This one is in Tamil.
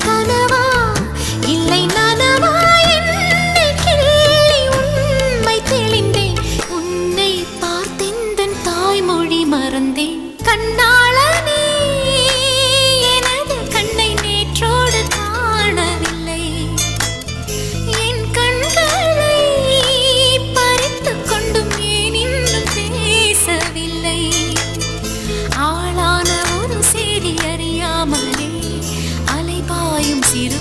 கனவா இல்லை நனவா என்னை கிள்ளி உண்மை தெளிந்தேன். உன்னை பார்த்தெந்தன் தாய்மொழி மறந்தேன். கண்ணாளனே எனது கண்ணை நேற்றோடு காணவில்லை. என் கண்களை பறித்துக் கொண்டும் ஏன் இன்னும் பேசவில்லை. ஆளான ஒரு செய்தி அறியாமலே அலைபாயும் சிறு